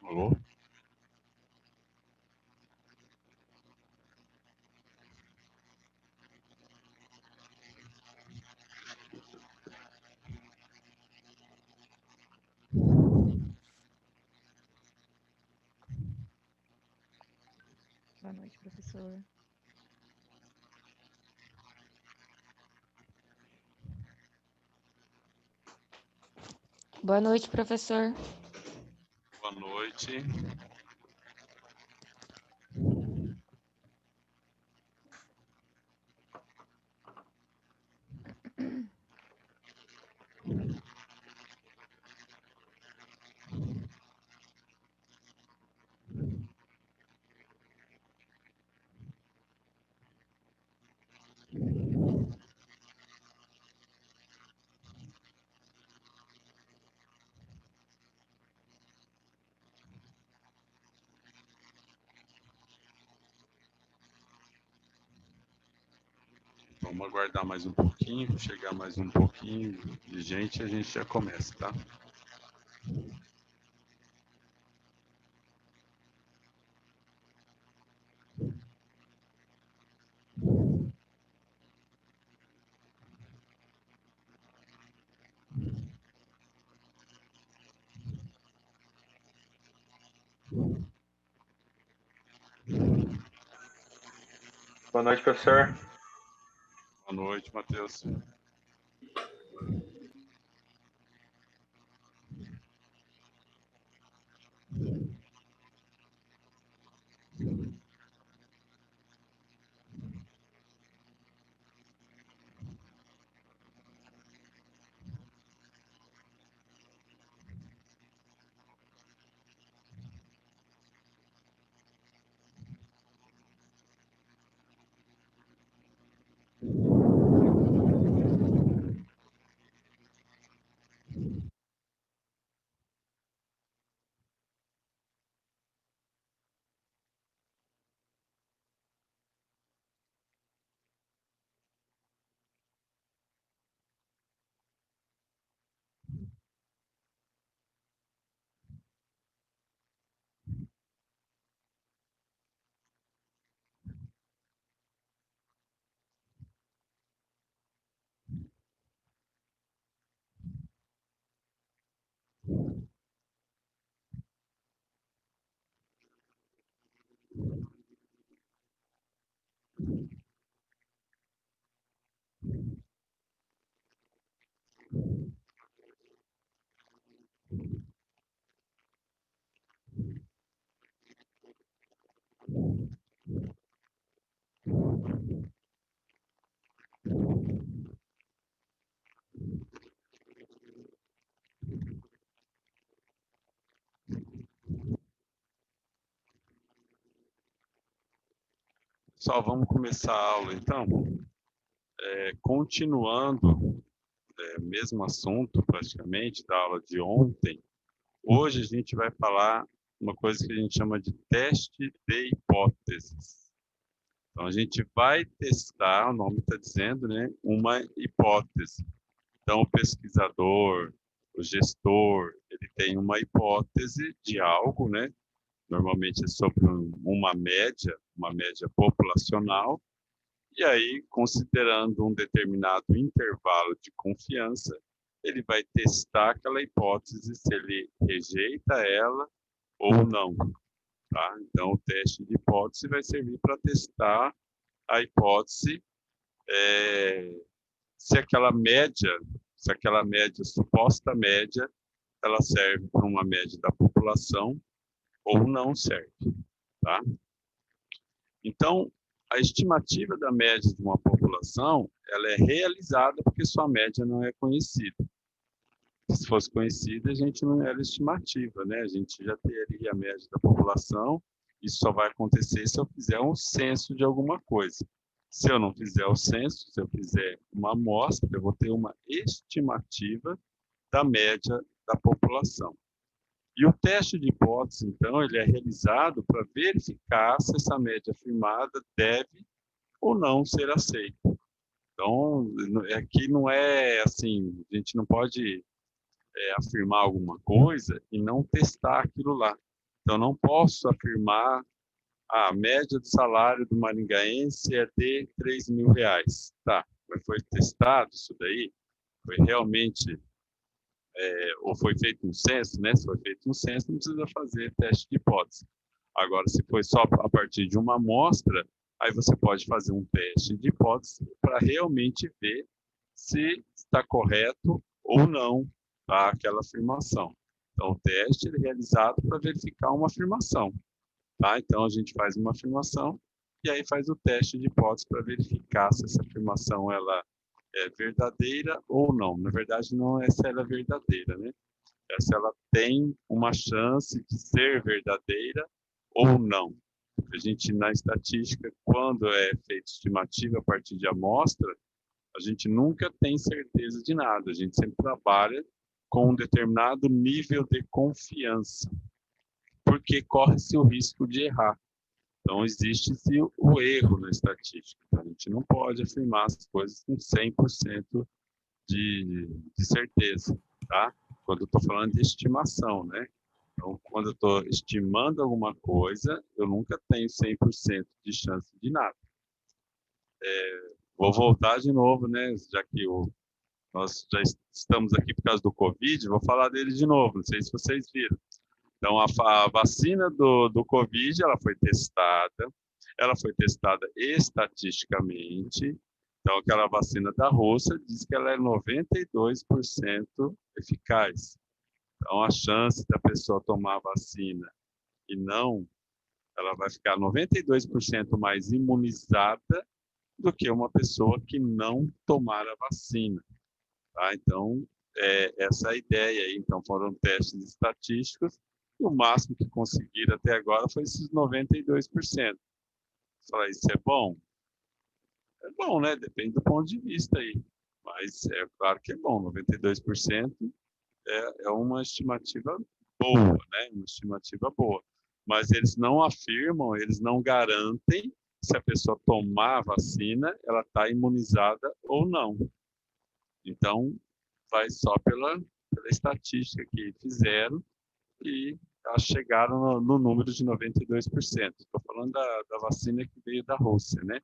Alô? Boa noite, professor. Boa noite, professor. Boa noite. Vamos aguardar mais um pouquinho, chegar mais um pouquinho de gente e a gente já começa, tá? Boa noite, professor. Boa noite, Matheus. Só vamos começar a aula, então. Continuando, mesmo assunto praticamente da aula de ontem, hoje a gente vai falar uma coisa que a gente chama de teste de hipóteses. Então, a gente vai testar, o nome está dizendo, né, uma hipótese. Então, o pesquisador, o gestor, ele tem uma hipótese de algo, né? Normalmente é sobre uma média populacional, e aí, considerando um determinado intervalo de confiança, ele vai testar aquela hipótese se ele rejeita ela ou não. Tá? Então, o teste de hipótese vai servir para testar a hipótese se aquela média, suposta média, ela serve para uma média da população ou não serve. Tá? Então, a estimativa da média de uma população, ela é realizada porque sua média não é conhecida. Se fosse conhecida, a gente não era estimativa, né? A gente já teria a média da população. Isso só vai acontecer se eu fizer um censo de alguma coisa. Se eu não fizer o censo, se eu fizer uma amostra, eu vou ter uma estimativa da média da população. E o teste de hipótese, então, ele é realizado para verificar se essa média afirmada deve ou não ser aceita. Então, aqui não é assim, a gente não pode afirmar alguma coisa e não testar aquilo lá. Então, não posso afirmar a média do salário do maringaense é de R$ 3.000. Tá, mas foi testado isso daí? Foi realmente, ou foi feito um censo, né? Se foi feito um censo, não precisa fazer teste de hipótese. Agora, se foi só a partir de uma amostra, aí você pode fazer um teste de hipótese para realmente ver se está correto ou não, tá, aquela afirmação. Então, o teste é realizado para verificar uma afirmação. Tá? Então, a gente faz uma afirmação e aí faz o teste de hipótese para verificar se essa afirmação ela é verdadeira ou não. Na verdade, não é se ela é verdadeira, né? É se ela tem uma chance de ser verdadeira ou não. A gente, na estatística, quando é feita estimativa a partir de amostra, a gente nunca tem certeza de nada. A gente sempre trabalha com um determinado nível de confiança, porque corre-se o risco de errar. Então, existe-se o erro na estatística. A gente não pode afirmar as coisas com 100% de certeza, tá? Quando eu estou falando de estimação, né? Então, quando eu estou estimando alguma coisa, eu nunca tenho 100% de chance de nada. Vou voltar de novo, né? Já que nós já estamos aqui por causa do Covid, vou falar dele de novo, não sei se vocês viram. Então, a vacina do Covid, ela foi testada estatisticamente. Então, aquela vacina da Rússia diz que ela é 92% eficaz. Então, a chance da pessoa tomar a vacina e não, ela vai ficar 92% mais imunizada do que uma pessoa que não tomar a vacina. Tá? Então, essa é a ideia aí. Então, foram testes estatísticos e o máximo que conseguiram até agora foi esses 92%. Falar, isso é bom? É bom, né? Depende do ponto de vista aí. Mas é claro que é bom, 92% é uma estimativa boa, né? Uma estimativa boa. Mas eles não afirmam, eles não garantem se a pessoa tomar a vacina, ela está imunizada ou não. Então, vai só pela estatística que fizeram e chegaram no número de 92%. Estou falando da vacina que veio da Rússia, né?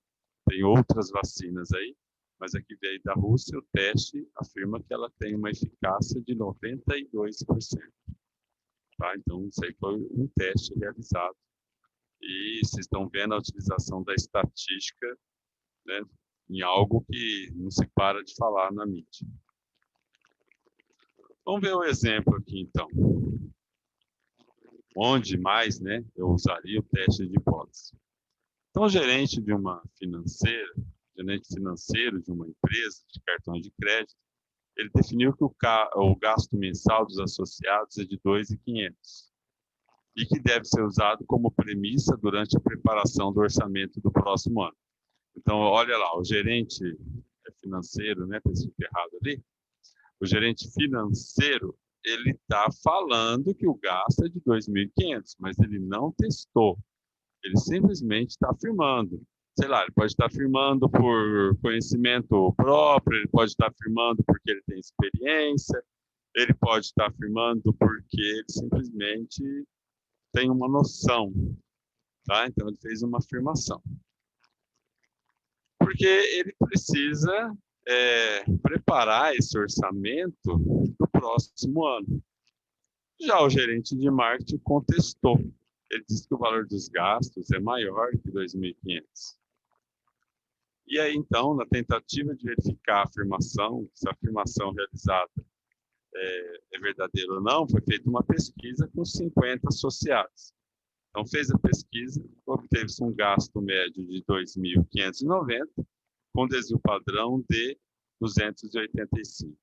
Tem outras vacinas aí, mas a que veio da Rússia, o teste afirma que ela tem uma eficácia de 92%. Tá? Então, isso aí foi um teste realizado. E vocês estão vendo a utilização da estatística, né, em algo que não se para de falar na mídia. Vamos ver um exemplo aqui, então. Onde mais, né, eu usaria o teste de hipótese. Então, o gerente de uma gerente financeiro de uma empresa de cartões de crédito, ele definiu que o gasto mensal dos associados é de R$ 2.500 e que deve ser usado como premissa durante a preparação do orçamento do próximo ano. Então, olha lá, o gerente financeiro, né, está escrito errado ali, o gerente financeiro, ele está falando que o gasto é de 2.500, mas ele não testou. Ele simplesmente está afirmando. Sei lá, ele pode estar afirmando por conhecimento próprio, ele pode estar afirmando porque ele tem experiência, ele pode estar afirmando porque ele simplesmente tem uma noção. Tá? Então, ele fez uma afirmação. Porque ele precisa preparar esse orçamento do próximo ano. Já o gerente de marketing contestou. Ele disse que o valor dos gastos é maior que 2.500. E aí, então, na tentativa de verificar a afirmação, se a afirmação realizada é verdadeira ou não, foi feita uma pesquisa com 50 associados. Então, fez a pesquisa, obteve-se um gasto médio de 2.590, com desvio padrão de 285.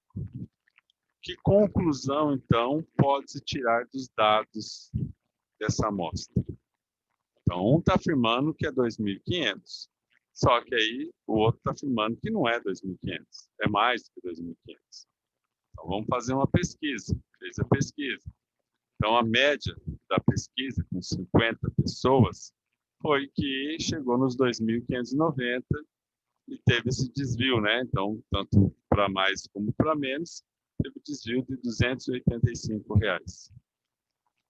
Que conclusão, então, pode-se tirar dos dados dessa amostra? Então, um está afirmando que é 2.500. Só que aí o outro está afirmando que não é 2.500, é mais do que 2.500. Então vamos fazer uma pesquisa. Fez a pesquisa. Então a média da pesquisa com 50 pessoas foi que chegou nos 2.590 e teve esse desvio, né? Então, tanto para mais como para menos, teve desvio de R$ 285. O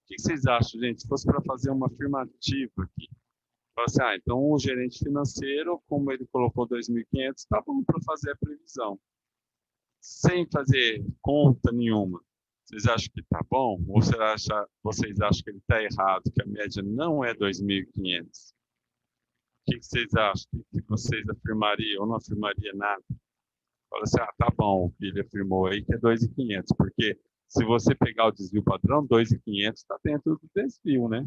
que vocês acham, gente? Se fosse para fazer uma afirmativa aqui, fala assim, então o gerente financeiro, como ele colocou 2.500, está bom para fazer a previsão. Sem fazer conta nenhuma. Vocês acham que está bom? Ou vocês acham que ele está errado, que a média não é 2.500? O que vocês acham? O que vocês afirmariam ou não afirmaria nada? Fala assim, tá bom, o que ele afirmou aí que é 2.500, porque se você pegar o desvio padrão, 2.500 está dentro do desvio, né?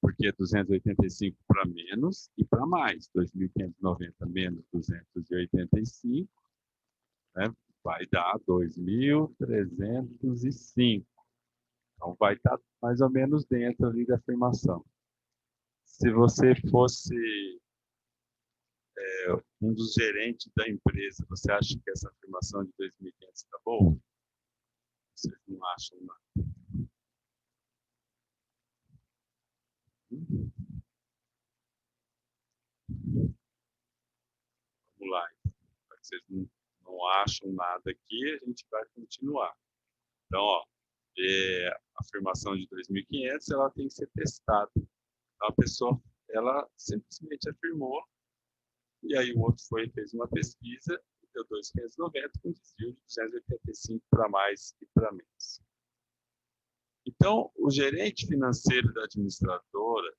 Porque é 285 para menos e para mais. 2.590 menos 285, né? Vai dar 2.305. Então, vai estar mais ou menos dentro ali da afirmação. Se você fosse um dos gerentes da empresa, você acha que essa afirmação de 2.500 está boa? Vocês não acham nada? Vamos lá. Vocês não acham nada aqui, a gente vai continuar. Então, ó, a afirmação de 2.500, ela tem que ser testada. Então, a pessoa, ela simplesmente afirmou, e aí o outro fez uma pesquisa, e deu 2.590 com desvio de 285 para mais e para menos. Então, o gerente financeiro da administradora,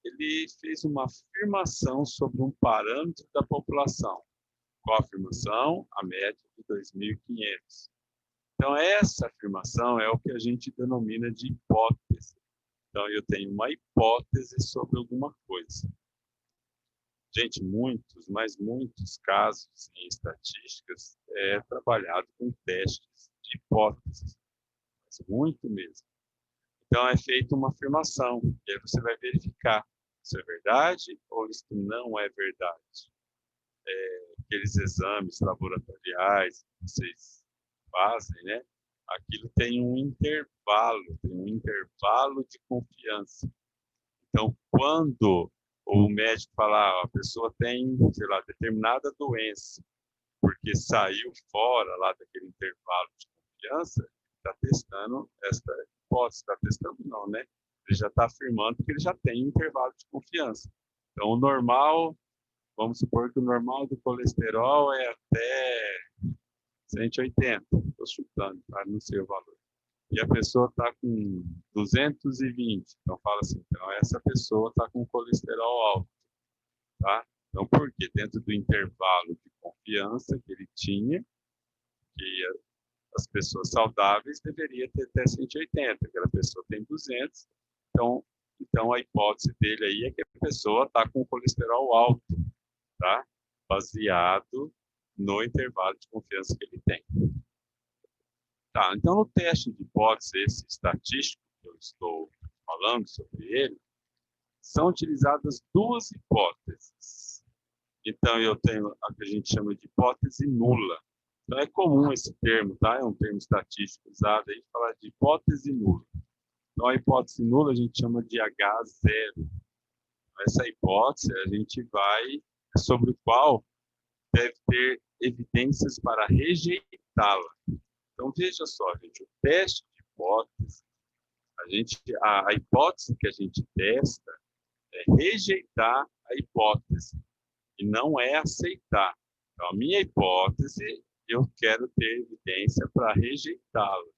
ele fez uma afirmação sobre um parâmetro da população. Qual a afirmação? A média de 2.500. Então, essa afirmação é o que a gente denomina de hipótese. Então, eu tenho uma hipótese sobre alguma coisa. Gente, muitos, mas muitos casos em estatísticas é trabalhado com testes de hipóteses. Mas muito mesmo. Então, é feita uma afirmação, e aí você vai verificar se é verdade ou isso não é verdade. Aqueles exames laboratoriais que vocês fazem, né? Aquilo tem um intervalo de confiança. Então, quando o médico fala, a pessoa tem, sei lá, determinada doença, porque saiu fora lá daquele intervalo de confiança, está testando esta hipótese, está testando não, né? Ele já está afirmando que ele já tem um intervalo de confiança. Então, o normal, vamos supor que o normal do colesterol é até 180, estou chutando, tá? Não sei o valor. E a pessoa está com 220, então fala assim, então essa pessoa está com colesterol alto, tá? Então, por quê? Dentro do intervalo de confiança que ele tinha, que as pessoas saudáveis deveriam ter até 180, aquela pessoa tem 200, então a hipótese dele aí é que a pessoa está com colesterol alto, tá? Baseado no intervalo de confiança que ele tem. Tá, então no teste de hipótese, esse estatístico que eu estou falando sobre ele, são utilizadas duas hipóteses. Então eu tenho a que a gente chama de hipótese nula. Então é comum esse termo, tá? É um termo estatístico usado aí, falar de hipótese nula. Então a hipótese nula a gente chama de H0. Essa hipótese a gente vai, sobre o qual deve ter evidências para rejeitá-la. Então, veja só, gente, o teste de hipótese, a hipótese que a gente testa é rejeitar a hipótese, e não é aceitar. Então, a minha hipótese, eu quero ter evidência para rejeitá-la.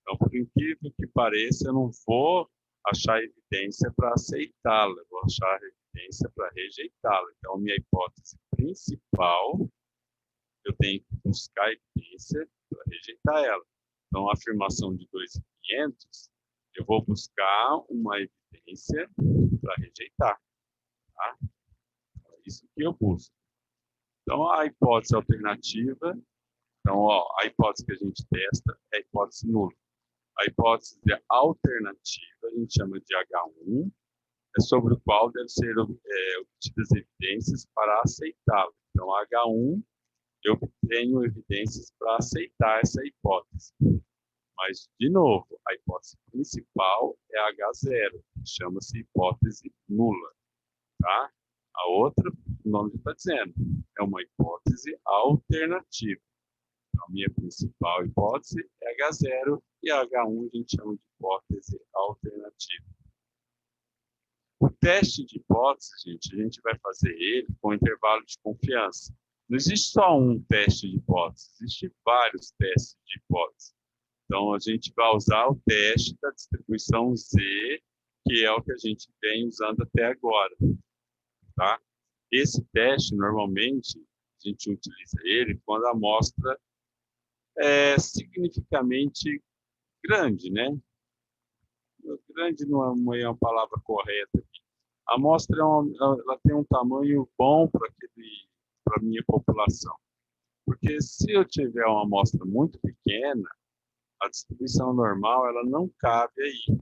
Então, por incrível que pareça, eu não vou achar evidência para aceitá-la, eu vou achar evidência para rejeitá-la. Então, a minha hipótese principal, eu tenho que buscar evidência para rejeitar ela. Então, a afirmação de 2.500, eu vou buscar uma evidência para rejeitar. Tá? É isso que eu busco. Então, a hipótese alternativa, então, a hipótese que a gente testa é a hipótese nula. A hipótese alternativa a gente chama de H1 é sobre o qual devem ser obtidas evidências para aceitá-lo. Então, H1, eu tenho evidências para aceitar essa hipótese. Mas, de novo, a hipótese principal é H0, que chama-se hipótese nula. Tá? A outra, o nome está dizendo, é uma hipótese alternativa. Então, a minha principal hipótese é H0 e a H1 a gente chama de hipótese alternativa. O teste de hipótese, gente, a gente vai fazer ele com intervalo de confiança. Não existe só um teste de hipótese, existem vários testes de hipótese. Então, a gente vai usar o teste da distribuição Z, que é o que a gente vem usando até agora. Tá? Esse teste, normalmente, a gente utiliza ele quando a amostra é significativamente grande, né? Grande não é uma palavra correta aqui. A amostra ela tem um tamanho bom para a minha população. Porque se eu tiver uma amostra muito pequena, a distribuição normal ela não cabe aí.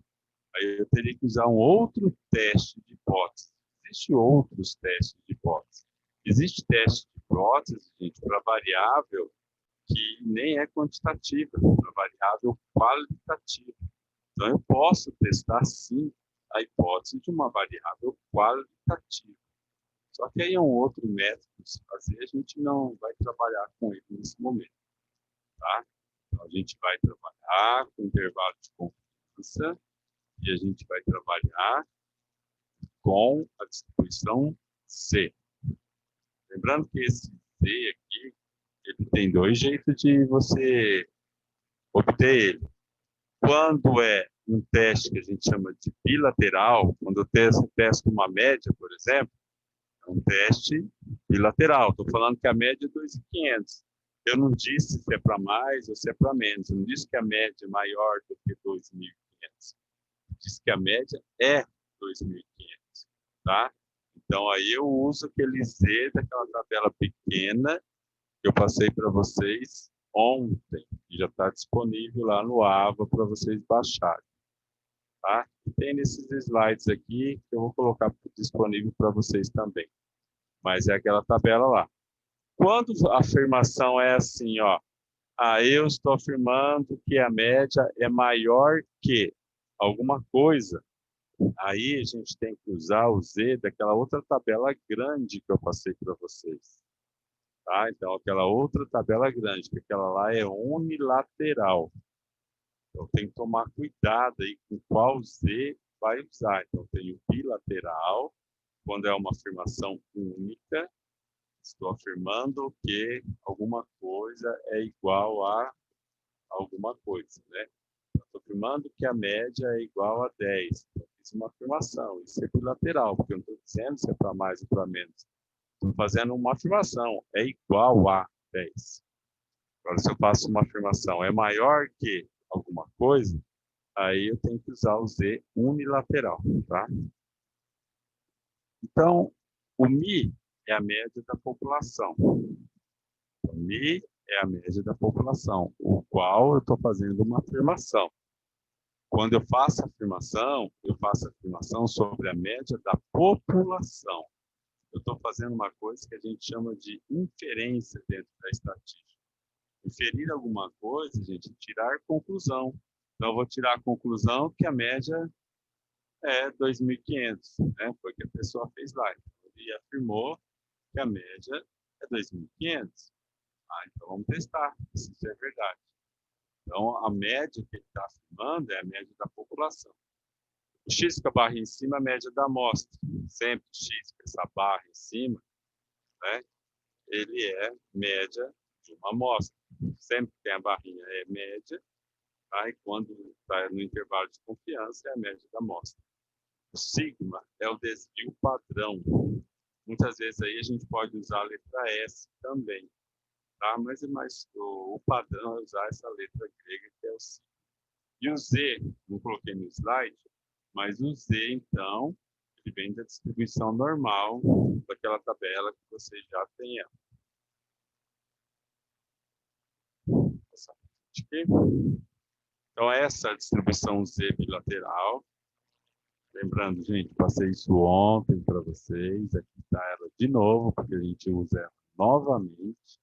Aí eu teria que usar um outro teste de hipótese. Existem outros testes de hipótese. Existe teste de hipótese, gente, para variável que nem é quantitativa, para variável qualitativa. Então, eu posso testar, sim, a hipótese de uma variável qualitativa. Só que aí é um outro método de se fazer, a gente não vai trabalhar com ele nesse momento. Tá? Então, a gente vai trabalhar com intervalo de confiança e a gente vai trabalhar com a distribuição C. Lembrando que esse C aqui, ele tem dois jeitos de você obter ele. Quando é um teste que a gente chama de bilateral, quando eu testo uma média, por exemplo, é um teste bilateral. Estou falando que a média é 2.500. Eu não disse se é para mais ou se é para menos. Eu não disse que a média é maior do que 2.500. Eu disse que a média é 2.500. Tá? Então, aí eu uso aquele Z daquela tabela pequena que eu passei para vocês ontem, que já está disponível lá no AVA para vocês baixarem. Tá? E tem nesses slides aqui que eu vou colocar disponível para vocês também. Mas é aquela tabela lá. Quando a afirmação é assim, ó, eu estou afirmando que a média é maior que alguma coisa, aí a gente tem que usar o Z daquela outra tabela grande que eu passei para vocês. Tá? Então, aquela outra tabela grande, que aquela lá é unilateral. Então, tem que tomar cuidado aí com qual Z vai usar. Então, tem o bilateral, quando é uma afirmação única, estou afirmando que alguma coisa é igual a alguma coisa, né? Estou afirmando que a média é igual a 10. Então, fiz uma afirmação, isso é bilateral, porque eu não estou dizendo se é para mais ou para menos. Estou fazendo uma afirmação, é igual a 10. Agora, se eu faço uma afirmação, é maior que alguma coisa, aí eu tenho que usar o Z unilateral, tá? Então, o Mi é a média da população. O Mi é a média da população, o qual eu estou fazendo uma afirmação. Quando eu faço afirmação sobre a média da população. Eu estou fazendo uma coisa que a gente chama de inferência dentro da estatística. Inferir alguma coisa, gente, tirar conclusão. Então, eu vou tirar a conclusão que a média é 2.500, né? Foi o que a pessoa fez lá. Ele afirmou que a média é 2.500. Então vamos testar se isso é verdade. Então, a média que ele está afirmando é a média da população. O X com a barra em cima é a média da amostra. Sempre X com essa barra em cima, né? Ele é média de uma amostra. Sempre que tem a barrinha é média, tá? E quando está no intervalo de confiança é a média da amostra. O sigma é o desvio padrão. Muitas vezes aí a gente pode usar a letra S também, tá? Mas o padrão é usar essa letra grega que é o sigma. E o Z, não coloquei no slide, mas o Z, então, ele vem da distribuição normal daquela tabela que você já tem ela. Então, essa distribuição Z bilateral, Lembrando, gente, passei isso ontem para vocês. Aqui está ela de novo, porque a gente usa ela novamente.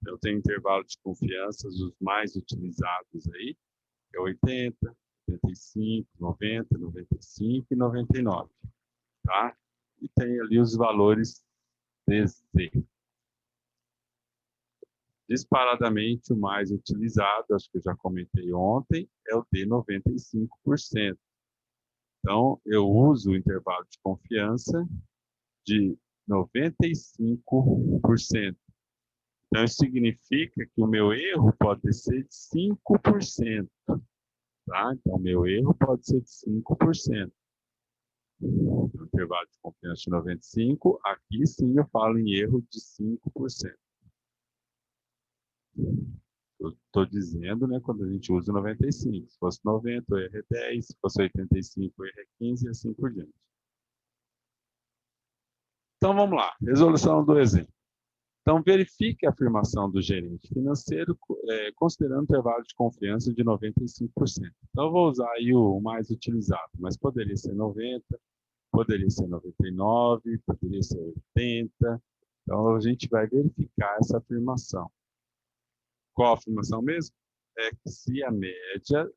Eu tenho intervalo de confiança, os mais utilizados aí, que é 80, 85, 90, 95 e 99, tá? E tem ali os valores DZ. Disparadamente, o mais utilizado, acho que eu já comentei ontem, é o de 95%. Então, eu uso o intervalo de confiança de 95%. Então, isso significa que o meu erro pode ser de 5%. Tá? Então, o meu erro pode ser de 5%. No intervalo de confiança de 95%, aqui sim eu falo em erro de 5%. Eu estou dizendo, né, quando a gente usa 95. Se fosse 90, o erro é 10. Se fosse 85, o erro é 15 e assim por diante. Então, vamos lá. Resolução do exemplo. Então, verifique a afirmação do gerente financeiro considerando o intervalo de confiança de 95%. Então, eu vou usar aí o mais utilizado, mas poderia ser 90%, poderia ser 99%, poderia ser 80%. Então, a gente vai verificar essa afirmação. Qual a afirmação mesmo? É que se a média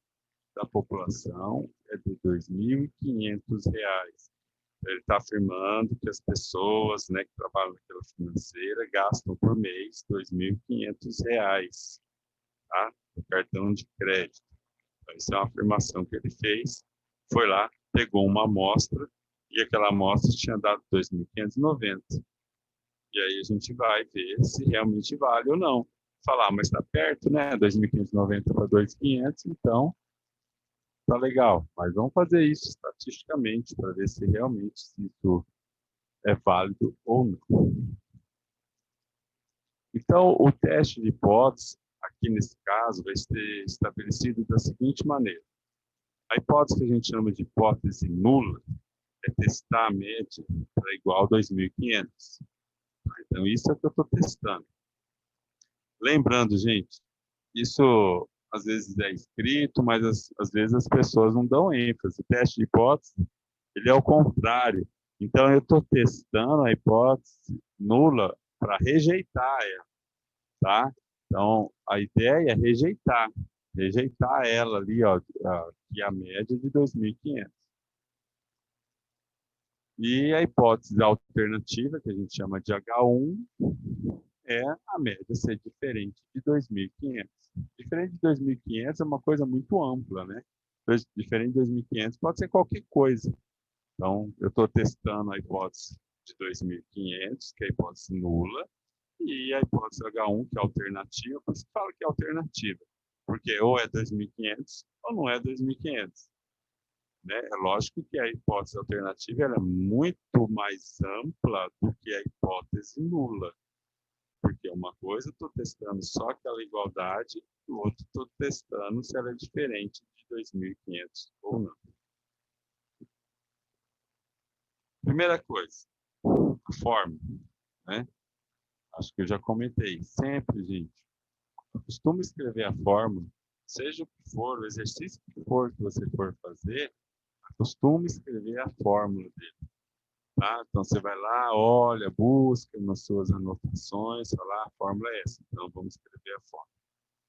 da população é de R$ 2.500, ele está afirmando que as pessoas, né, que trabalham naquela financeira gastam por mês R$ 2.500, tá? No cartão de crédito. Então, isso é uma afirmação que ele fez. Foi lá, pegou uma amostra e aquela amostra tinha dado 2.590. E aí a gente vai ver se realmente vale ou não. Falar, mas está perto, né? 2.590 para 2.500, então tá legal. Mas vamos fazer isso estatisticamente para ver se realmente isso é válido ou não. Então, o teste de hipótese, aqui nesse caso, vai ser estabelecido da seguinte maneira. A hipótese que a gente chama de hipótese nula é testar a média para igual a 2.500. Então, isso é o que eu estou testando. Lembrando, gente, isso às vezes é escrito, mas às vezes as pessoas não dão ênfase. O teste de hipótese, ele é o contrário. Então, eu estou testando a hipótese nula para rejeitar ela, tá? Então, a ideia é rejeitar ela ali, ó, que é a média de 2.500. E a hipótese alternativa, que a gente chama de H1, é a média ser diferente de 2.500. Diferente de 2.500 é uma coisa muito ampla, né? Diferente de 2.500 pode ser qualquer coisa. Então, eu estou testando a hipótese de 2.500, que é a hipótese nula, e a hipótese H1, que é alternativa. Por isso que falo que é alternativa, porque ou é 2.500 ou não é 2.500. Né? É lógico que a hipótese alternativa ela é muito mais ampla do que a hipótese nula. Porque uma coisa eu estou testando só aquela igualdade, e o outro estou testando se ela é diferente de 2.500 ou não. Primeira coisa, a forma, né? Acho que eu já comentei. Sempre, gente, eu costumo escrever a fórmula, seja o que for, o exercício que for que você for fazer, costume escrever a fórmula dele. Tá? Então, você vai lá, olha, busca nas suas anotações, fala, a fórmula é essa. Então, vamos escrever a fórmula.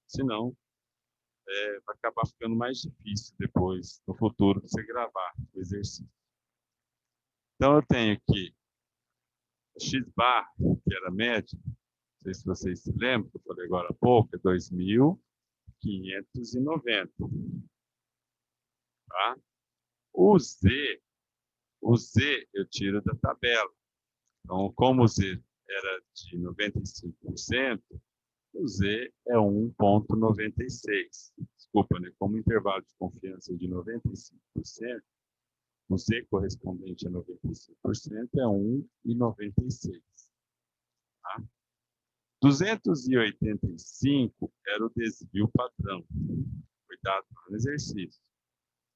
Senão, vai acabar ficando mais difícil depois, no futuro, você gravar o exercício. Então, eu tenho aqui x bar, que era a média, não sei se vocês se lembram, que eu falei agora há pouco, é 2.590. Tá? O Z eu tiro da tabela. Então, como o Z era de 95%, o Z é 1,96. Desculpa, né? Como o intervalo de confiança é de 95%, o Z correspondente a 95% é 1,96. Tá? 285 era o desvio padrão. Cuidado no exercício.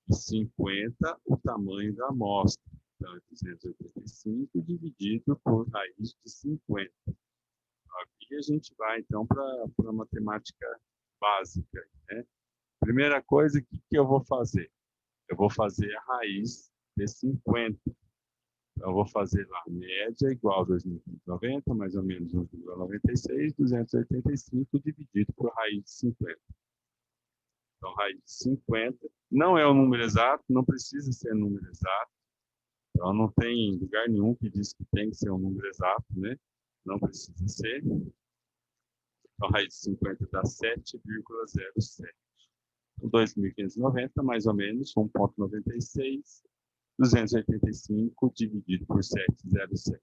E 50 o tamanho da amostra. Então, é 285 dividido por raiz de 50. Aqui a gente vai, então, para a matemática básica. Né? Primeira coisa, o que eu vou fazer? Eu vou fazer a raiz ter 50. Então, eu vou fazer lá, média igual a 2.590, mais ou menos 1,96, 285 dividido por raiz de 50. Então, raiz de 50 não é o número exato, não precisa ser número exato. Então, não tem lugar nenhum que diz que tem que ser um número exato, né? Não precisa ser. Então, raiz de 50 dá 7,07. 2.590, mais ou menos, 1,96. 285 dividido por 7,07.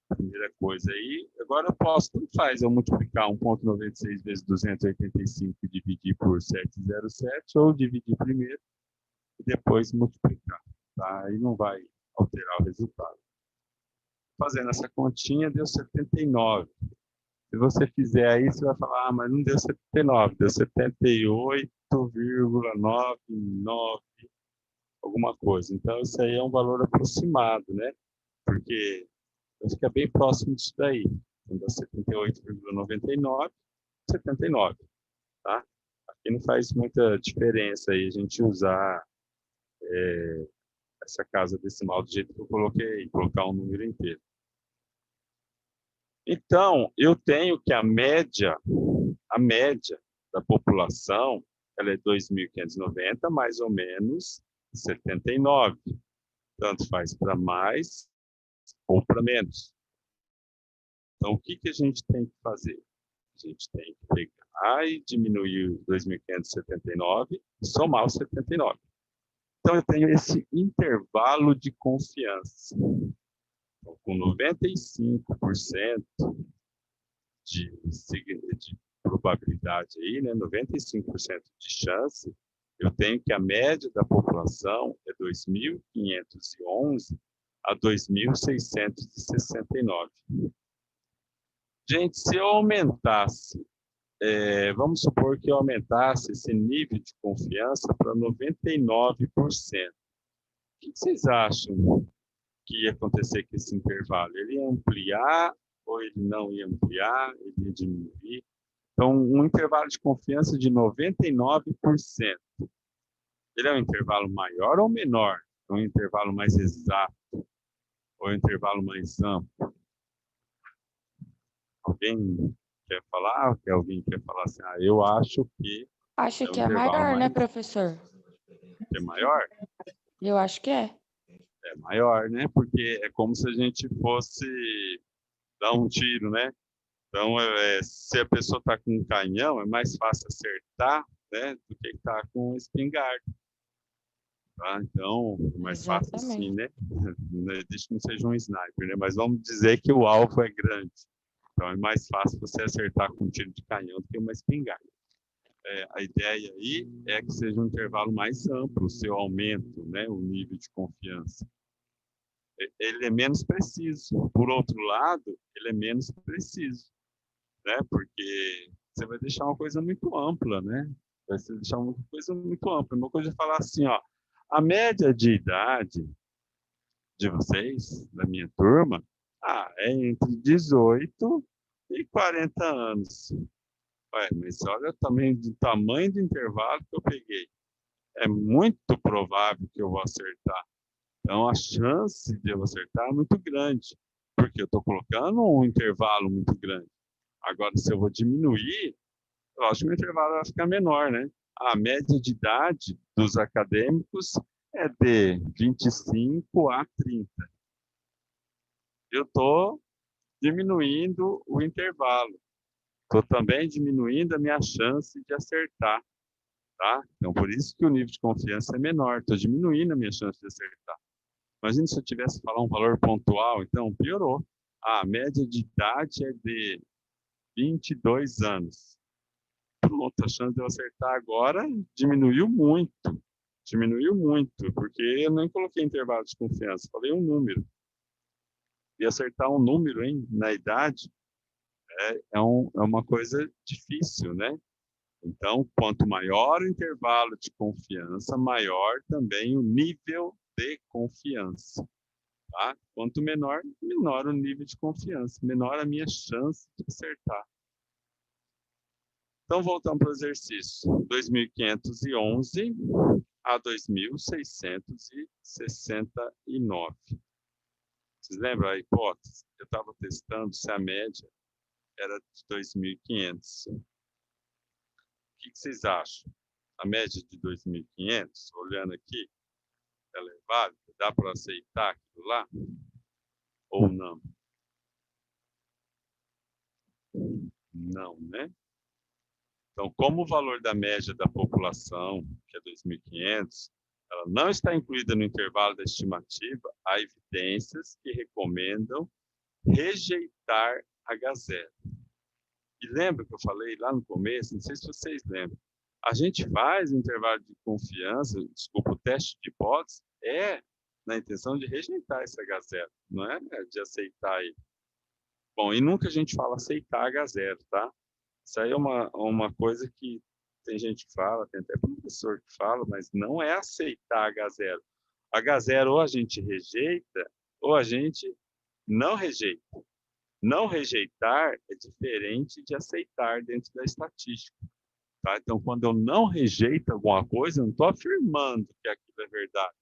Primeira coisa aí. Agora eu posso, tanto faz eu multiplicar 1,96 vezes 285 e dividir por 7,07, ou dividir primeiro e depois multiplicar. Tá? Aí não vai alterar o resultado. Fazendo essa continha, deu 79. Se você fizer aí, você vai falar, mas não deu 79, deu 78,99, alguma coisa. Então, isso aí é um valor aproximado, né? Porque eu fico bem próximo disso daí. Então, dá 78,99, 79, tá? Aqui não faz muita diferença aí a gente usar essa casa decimal do jeito que eu coloquei, colocar um número inteiro. Então, eu tenho que a média da população, ela é 2.590, mais ou menos 79. Tanto faz para mais ou para menos. Então, o que a gente tem que fazer? A gente tem que pegar e diminuir os 2.579 e somar os 79. Então, eu tenho esse intervalo de confiança. Então, com 95% de probabilidade aí, né, 95% de chance, eu tenho que a média da população é 2.511 a 2.669. Gente, se eu aumentasse, vamos supor que eu aumentasse esse nível de confiança para 99%. O que vocês acham que ia acontecer com esse intervalo? Ele ia ampliar ou ele não ia ampliar? Ele ia diminuir? Então, um intervalo de confiança de 99%. Ele é um intervalo maior ou menor? É um intervalo mais exato? Ou é um intervalo mais amplo? Alguém quer falar? Alguém quer falar assim, eu acho que Acho é um que é intervalo maior, né, mais... professor? É maior? Eu acho que é. É maior, né? Porque é como se a gente fosse dar um tiro, né? Então, se a pessoa está com um canhão, é mais fácil acertar, né, do que estar com um espingarda. Tá? Então, é mais fácil assim, né? Não existe que não seja um sniper, né? Mas vamos dizer que o alvo é grande. Então, é mais fácil você acertar com um tiro de canhão do que uma espingarda. A ideia aí é que seja um intervalo mais amplo, o seu aumento, né, o nível de confiança. Ele é menos preciso. Por outro lado, ele é menos preciso, né? Porque você vai deixar uma coisa muito ampla, né? Vai deixar uma coisa muito ampla. Uma coisa é falar assim, ó, a média de idade de vocês, da minha turma, é entre 18 e 40 anos. Mas olha o tamanho do intervalo que eu peguei. É muito provável que eu vou acertar. Então, a chance de eu acertar é muito grande, porque eu estou colocando um intervalo muito grande. Agora, se eu vou diminuir, eu acho que o intervalo vai ficar menor, né? A média de idade dos acadêmicos é de 25 a 30. Eu estou diminuindo o intervalo. Estou também diminuindo a minha chance de acertar, tá? Então, por isso que o nível de confiança é menor. Estou diminuindo a minha chance de acertar. Imagina se eu tivesse que falar um valor pontual, então piorou. A média de idade é de 22 anos. Pronto, a chance de eu acertar agora diminuiu muito. Diminuiu muito, porque eu nem coloquei intervalo de confiança, falei um número. E acertar um número, hein, na idade é uma coisa difícil, né? Então, quanto maior o intervalo de confiança, maior também o nível de confiança. Tá? Quanto menor, menor o nível de confiança, menor a minha chance de acertar. Então, voltamos para o exercício. 2.511, a 2.669. Vocês lembram a hipótese? Eu estava testando se a média era de 2.500. O que vocês acham? A média de 2.500, olhando aqui, ela é válida? Dá para aceitar aquilo lá? Ou não? Não, né? Então, como o valor da média da população, que é 2.500, ela não está incluída no intervalo da estimativa, há evidências que recomendam rejeitar H0. E lembra que eu falei lá no começo, não sei se vocês lembram, a gente faz o intervalo de confiança, desculpa, o teste de hipótese, na intenção de rejeitar esse H0, não é de aceitar ele. Bom, e nunca a gente fala aceitar H0, tá? Isso aí é uma coisa que tem gente que fala, tem até professor que fala, mas não é aceitar H0. H0 ou a gente rejeita, ou a gente não rejeita. Não rejeitar é diferente de aceitar dentro da estatística. Tá? Então, quando eu não rejeito alguma coisa, eu não estou afirmando que aquilo é verdade.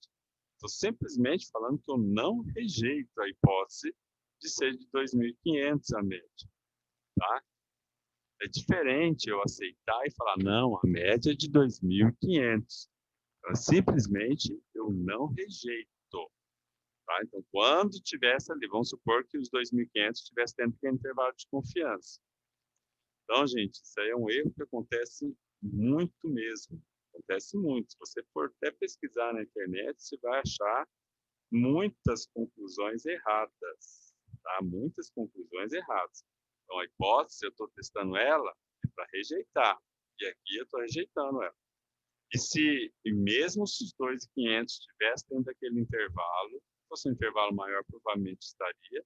Estou simplesmente falando que eu não rejeito a hipótese de ser de 2.500 a média. Tá? É diferente eu aceitar e falar, não, a média é de 2.500. Simplesmente eu não rejeito. Tá? Então, quando tivesse ali, vamos supor que os 2.500 estivesse dentro do intervalo de confiança. Então, gente, isso aí é um erro que acontece muito mesmo. Acontece muito. Se você for até pesquisar na internet, você vai achar muitas conclusões erradas. Tá? Muitas conclusões erradas. Então, a hipótese, eu estou testando ela para rejeitar. E aqui eu estou rejeitando ela. E mesmo se os 2.500 estivessem dentro daquele intervalo, se fosse um intervalo maior, provavelmente estaria,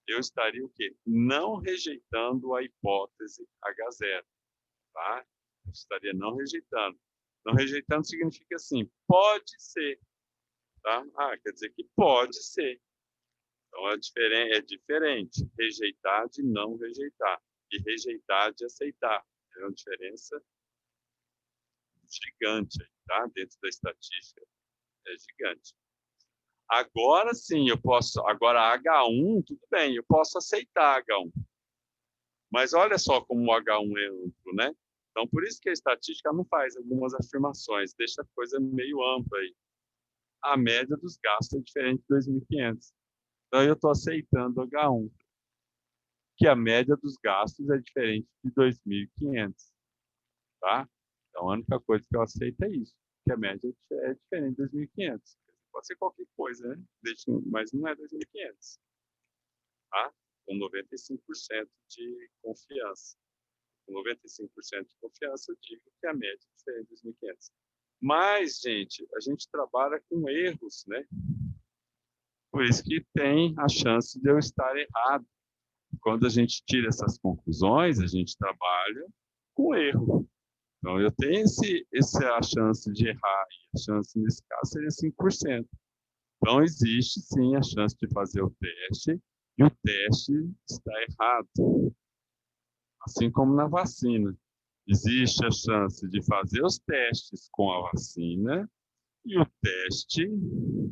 eu estaria o quê? Não rejeitando a hipótese H0. Tá? Eu estaria não rejeitando. Não rejeitando significa assim, pode ser. Tá? Quer dizer que pode ser. Então, é diferente rejeitar de não rejeitar. E rejeitar de aceitar. É uma diferença gigante, tá? Dentro da estatística. É gigante. Agora sim, eu posso... Agora, H1, tudo bem, eu posso aceitar H1. Mas olha só como o H1 é amplo, né? Então, por isso que a estatística não faz algumas afirmações, deixa a coisa meio ampla aí. A média dos gastos é diferente de 2.500. Então, eu estou aceitando H1, que a média dos gastos é diferente de 2.500, tá? Então, a única coisa que eu aceito é isso, que a média é diferente de 2.500. Pode ser qualquer coisa, né? Mas não é 2.500, tá? Com 95% de confiança. Com 95% de confiança, eu digo que a média é diferente de 2.500. Mas, gente, a gente trabalha com erros, né? Por isso que tem a chance de eu estar errado. Quando a gente tira essas conclusões, a gente trabalha com erro. Então, eu tenho a chance de errar, e a chance nesse caso seria 5%. Então, existe sim a chance de fazer o teste, e o teste está errado. Assim como na vacina. Existe a chance de fazer os testes com a vacina, e o teste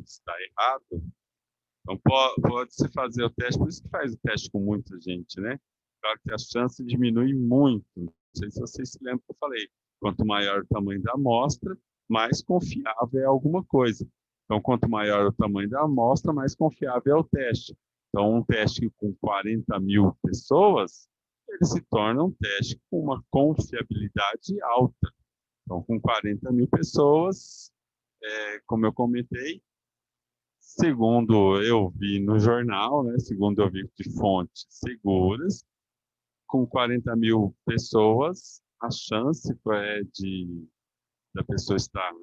está errado. Então, pode-se fazer o teste, por isso que faz o teste com muita gente, né? Claro que a chance diminui muito. Não sei se vocês se lembram que eu falei. Quanto maior o tamanho da amostra, mais confiável é alguma coisa. Então, quanto maior o tamanho da amostra, mais confiável é o teste. Então, um teste com 40.000 pessoas, ele se torna um teste com uma confiabilidade alta. Então, com 40.000 pessoas, como eu comentei, segundo eu vi no jornal, né, segundo eu vi de fontes seguras, com 40.000 pessoas, a chance da pessoa estar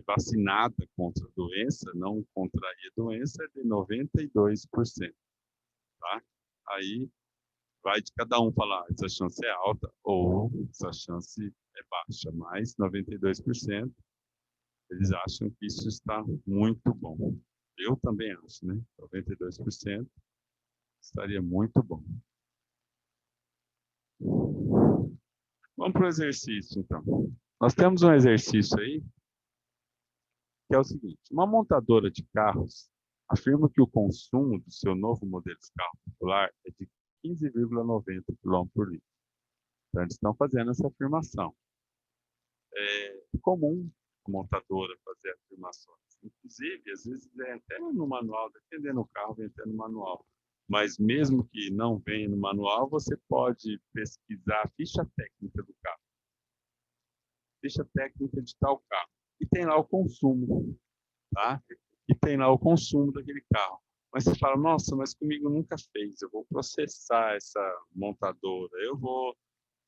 vacinada contra a doença, não contrair a doença, é de 92%. Tá? Aí vai de cada um falar, essa chance é alta ou essa chance é baixa, mas 92% eles acham que isso está muito bom. Eu também acho, né? 92% estaria muito bom. Vamos para o exercício, então. Nós temos um exercício aí que é o seguinte, uma montadora de carros afirma que o consumo do seu novo modelo de carro popular é de 15,90 km por litro. Então, eles estão fazendo essa afirmação. É comum a montadora fazer afirmações. Inclusive, às vezes, vem até no manual, dependendo do carro, vem até no manual. Mas mesmo que não venha no manual, você pode pesquisar a ficha técnica do carro. Ficha técnica de tal carro. E tem lá o consumo, tá? E tem lá o consumo daquele carro. Mas você fala, nossa, mas comigo nunca fez. Eu vou processar essa montadora. Eu vou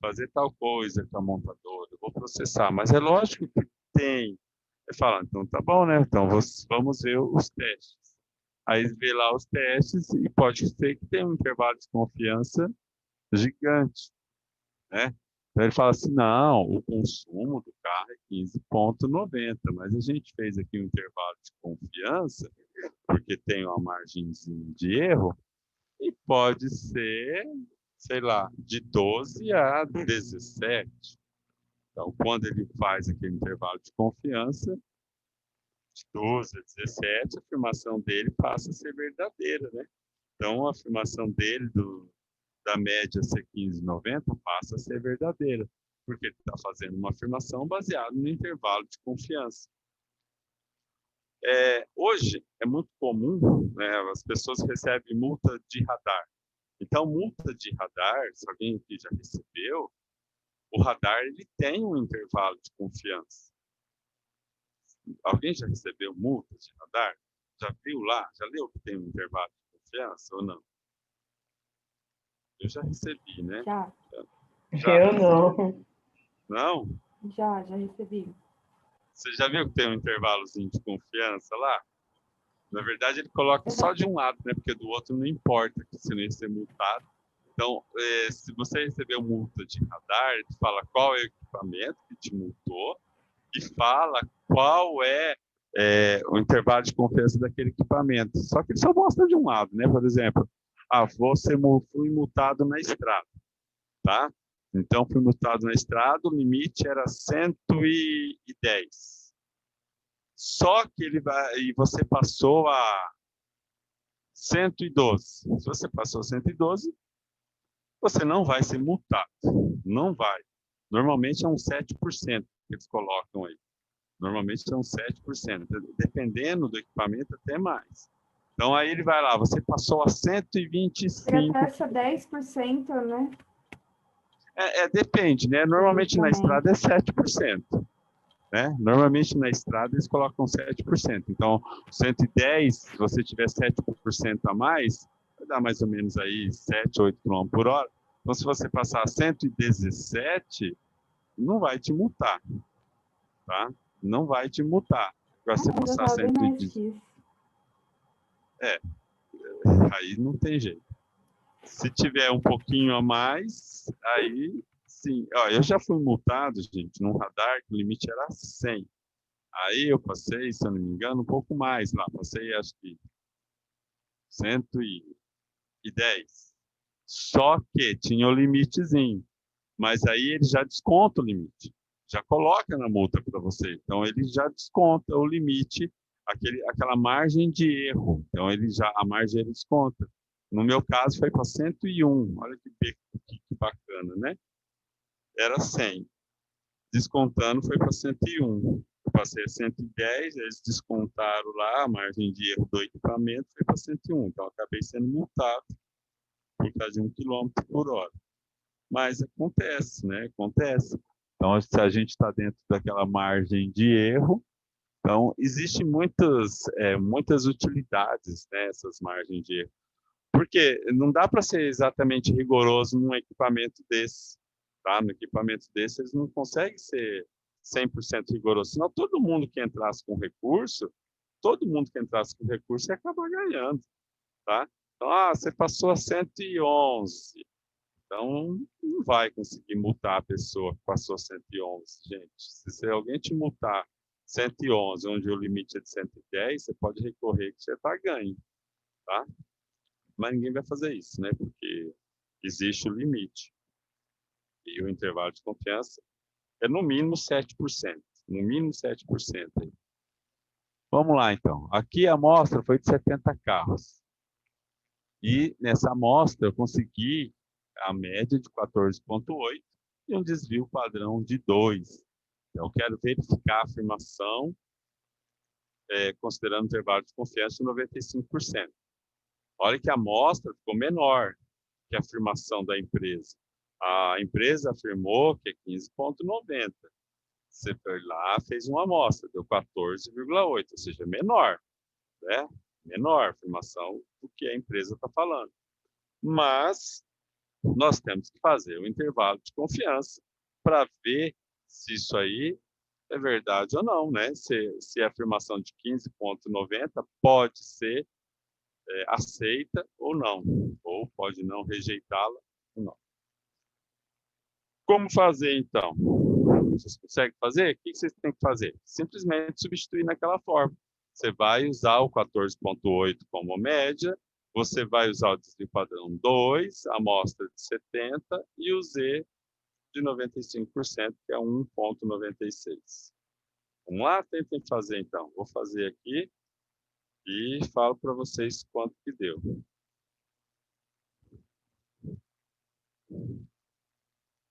fazer tal coisa com a montadora. Eu vou processar. Mas é lógico que tem. Você fala, então tá bom, né? Então vamos ver os testes. Aí vê lá os testes e pode ser que tenha um intervalo de confiança gigante, né? Então ele fala assim, não, o consumo do carro é 15,90, mas a gente fez aqui um intervalo de confiança, porque tem uma margenzinha de erro, e pode ser, sei lá, de 12 a 17. Então, quando ele faz aquele intervalo de confiança, de 12 a 17, a afirmação dele passa a ser verdadeira, né? Então, a afirmação dele da média ser 15,90 passa a ser verdadeira, porque ele está fazendo uma afirmação baseada no intervalo de confiança. Hoje, é muito comum, né, as pessoas recebem multa de radar. Então, multa de radar, se alguém aqui já recebeu, o radar ele tem um intervalo de confiança. Alguém já recebeu multa de radar? Já viu lá? Já leu que tem um intervalo de confiança ou não? Eu já recebi, né? Já. Eu não. Não? Já recebi. Você já viu que tem um intervalozinho de confiança lá? Na verdade, ele coloca só de um lado, né? Porque do outro não importa, que você não ia ser multado. Então, se você recebeu multa de radar, ele fala qual é o equipamento que te multou e fala qual é, o intervalo de confiança daquele equipamento. Só que ele só mostra de um lado, né? Por exemplo, fui multado na estrada, tá? Então, fui multado na estrada, o limite era 110. Só que e você passou a 112. Se você passou 112, você não vai ser multado. Não vai. Normalmente é uns 7% que eles colocam aí. Normalmente são 7%. Dependendo do equipamento, até mais. Então aí ele vai lá, você passou a 125. Chega a taxa 10%, né? Depende, né? Normalmente na estrada é 7%. Né? Normalmente na estrada eles colocam 7%. Então, 110, se você tiver 7% a mais, vai dar mais ou menos aí 7, 8 km por hora. Então, se você passar a 117, não vai te multar, tá? Não vai te multar. Agora, se você passar a 117, aí não tem jeito. Se tiver um pouquinho a mais, aí sim. Ó, eu já fui multado, gente, num radar que o limite era 100. Aí eu passei, se eu não me engano, um pouco mais lá. Passei, acho que 110. Só que tinha o limitezinho. Mas aí ele já desconta o limite. Já coloca na multa para você. Então, ele já desconta o limite, aquela margem de erro. Então, a margem ele desconta. No meu caso, foi para 101. Olha que bacana, né? Era 100. Descontando, foi para 101. Eu passei a 110, eles descontaram lá a margem de erro do equipamento, foi para 101. Então, eu acabei sendo multado por causa de 1 km por hora. Mas acontece, né? Acontece. Então, se a gente está dentro daquela margem de erro, então, existem muitas utilidades nessas margens de erro. Porque não dá para ser exatamente rigoroso num equipamento desse. Tá? No equipamento desse, eles não conseguem ser 100% rigoroso. Senão, todo mundo que entrasse com recurso ia acabar ganhando. Tá? Então, você passou a 111. Então, não vai conseguir multar a pessoa que passou 111, gente. Se alguém te multar 111, onde o limite é de 110, você pode recorrer que você está ganho. Tá? Mas ninguém vai fazer isso, né? Porque existe o limite. E o intervalo de confiança é no mínimo 7%. No mínimo 7%. Vamos lá, então. Aqui a amostra foi de 70 carros. E nessa amostra eu consegui a média de 14,8 e um desvio padrão de 2. Então, eu quero verificar a afirmação considerando o intervalo de confiança de 95%. Olha que a amostra ficou menor que a afirmação da empresa. A empresa afirmou que é 15,90. Você foi lá, fez uma amostra, deu 14,8, ou seja, menor, né? Menor a afirmação do que a empresa está falando. Mas nós temos que fazer o intervalo de confiança para ver se isso aí é verdade ou não, né? Se a afirmação de 15,90 pode ser aceita ou não, ou pode não rejeitá-la ou não. Como fazer, então? Vocês conseguem fazer? O que vocês têm que fazer? Simplesmente substituir naquela forma. Você vai usar o 14,8 como média, você vai usar o desvio padrão 2, a amostra de 70 e o Z de 95%, que é 1,96. Vamos lá? Tentem fazer, então. Vou fazer aqui e falo para vocês quanto que deu.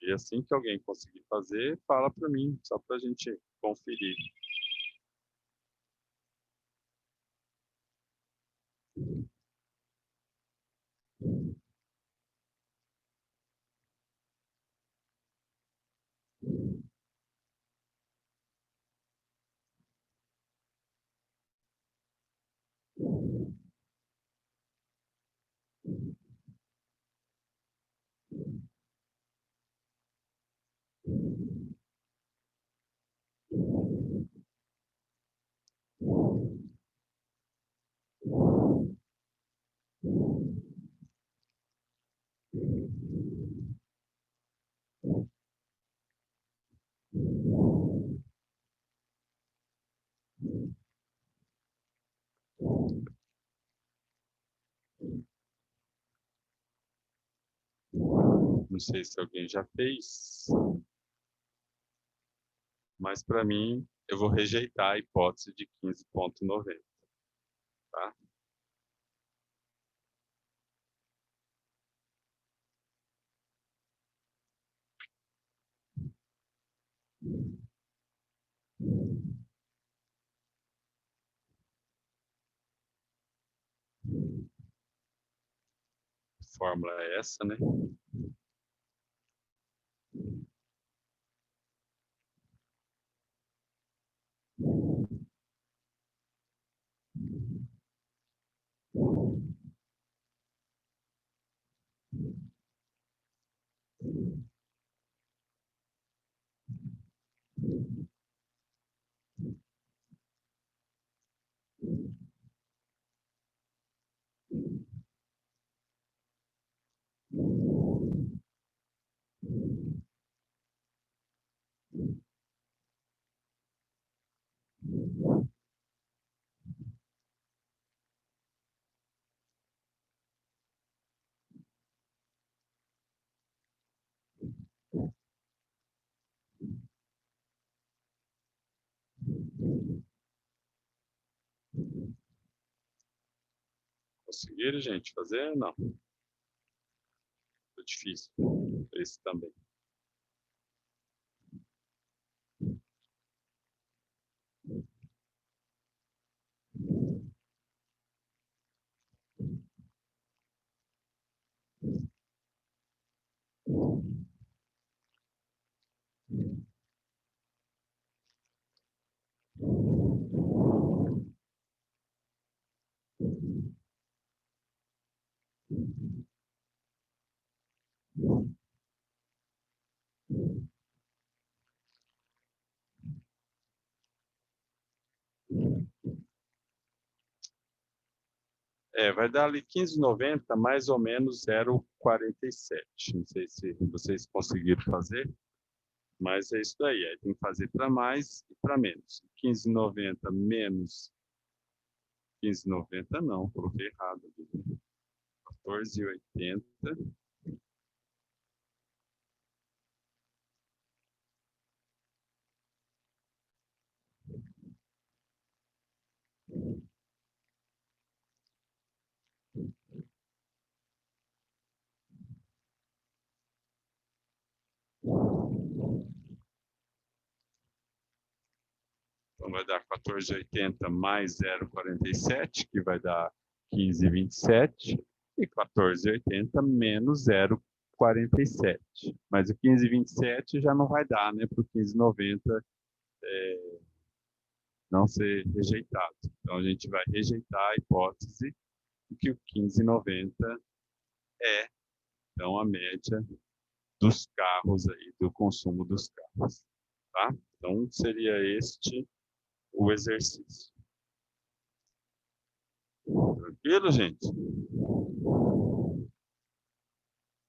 E assim que alguém conseguir fazer, fala para mim, só para a gente conferir. Não sei se alguém já fez, mas para mim, eu vou rejeitar a hipótese de 15,90, tá? A fórmula é essa, né? Conseguiram, gente, fazer? Não. Foi difícil. Esse também. Vai dar ali 15,90 mais ou menos 0,47. Não sei se vocês conseguiram fazer, mas é isso daí. Aí tem que fazer para mais e para menos. 15,90 menos 15,90 não, coloquei errado ali. 14,80 vai dar 14,80 mais 0,47, que vai dar 15,27. E 14,80 menos 0,47. Mas o 15,27 já não vai dar, né? Para o 15,90 não ser rejeitado. Então, a gente vai rejeitar a hipótese de que o 15,90 é, então, a média dos carros aí, do consumo dos carros, tá? Então, seria este o exercício. Tranquilo, gente?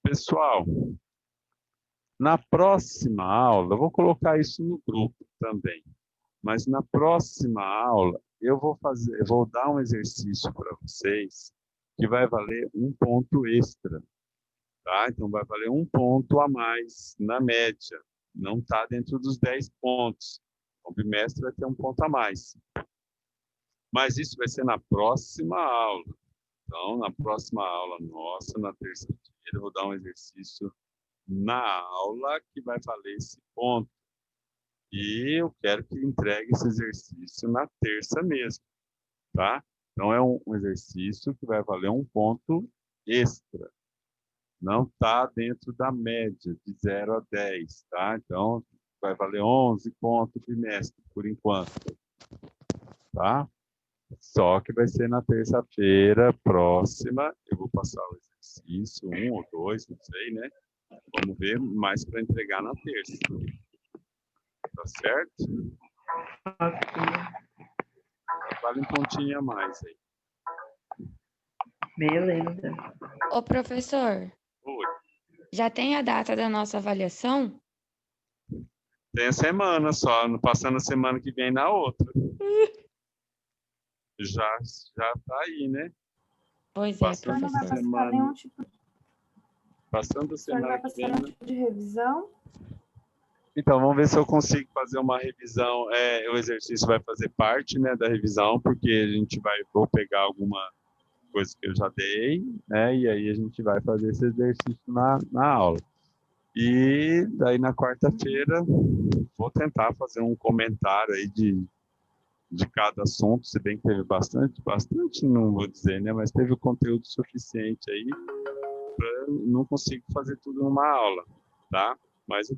Pessoal, na próxima aula, eu vou colocar isso no grupo também, mas na próxima aula eu vou dar um exercício para vocês que vai valer um ponto extra, tá? Então vai valer um ponto a mais na média, não está dentro dos 10 pontos. O bimestre vai ter um ponto a mais. Mas isso vai ser na próxima aula. Então, na próxima aula nossa, na terça-feira, eu vou dar um exercício na aula que vai valer esse ponto. E eu quero que entregue esse exercício na terça mesmo, tá? Então, é um exercício que vai valer um ponto extra. Não está dentro da média, de 0 a 10, tá? Então, vai valer 11 pontos bimestre, por enquanto, tá? Só que vai ser na terça-feira próxima. Eu vou passar o exercício, 1 ou 2, não sei, né? Vamos ver mais para entregar na terça. Tá certo? Vale um pontinho a mais aí. Beleza. Ô, professor, Oi. já tem a data da nossa avaliação? Tem a semana só, não passando a semana que vem na outra. Já tá aí, né? Pois é, Passando Não vai essa professor. passar semana, nenhum tipo, passando a o senhor não vai semana que passar vem. nenhum tipo de revisão? Então, vamos ver se eu consigo fazer uma revisão. O exercício vai fazer parte, né, da revisão, porque a gente vou pegar alguma coisa que eu já dei, né, e aí a gente vai fazer esse exercício na aula. E daí na quarta-feira vou tentar fazer um comentário aí de cada assunto, se bem que teve bastante, não vou dizer, né, mas teve o conteúdo suficiente aí, não consigo fazer tudo numa aula, tá? Mas eu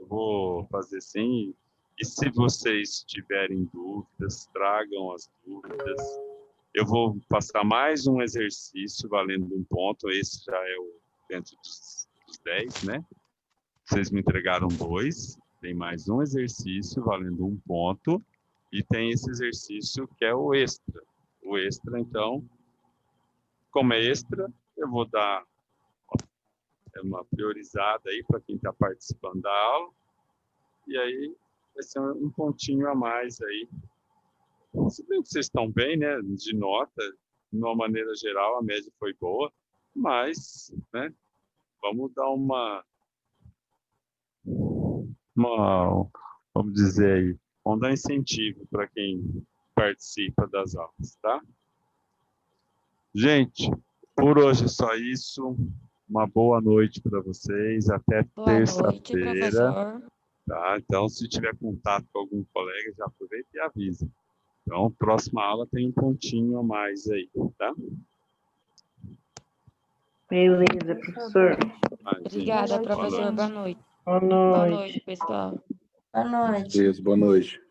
vou fazer sim. E se vocês tiverem dúvidas, tragam as dúvidas. Eu vou passar mais um exercício valendo um ponto. Esse já é dentro dos 10, né? Vocês me entregaram 2. Tem mais um exercício valendo um ponto. E tem esse exercício que é o extra. O extra, então, como é extra, eu vou dar uma priorizada aí para quem está participando da aula. E aí vai ser um pontinho a mais aí. Se bem que vocês estão bem, né? De nota, de uma maneira geral, a média foi boa, mas, né? Vamos dar vamos dizer aí, vamos dar incentivo para quem participa das aulas, tá? Gente, por hoje é só isso. Uma boa noite para vocês. Até Boa noite, terça-feira. professor. Tá? Então, se tiver contato com algum colega, já aproveita e avisa. Então, próxima aula tem um pontinho a mais aí, tá? Beleza, professor. Obrigada, Boa noite, professor. gente. Boa noite. Boa Boa noite. noite, pessoal. Boa noite. Beleza, boa noite.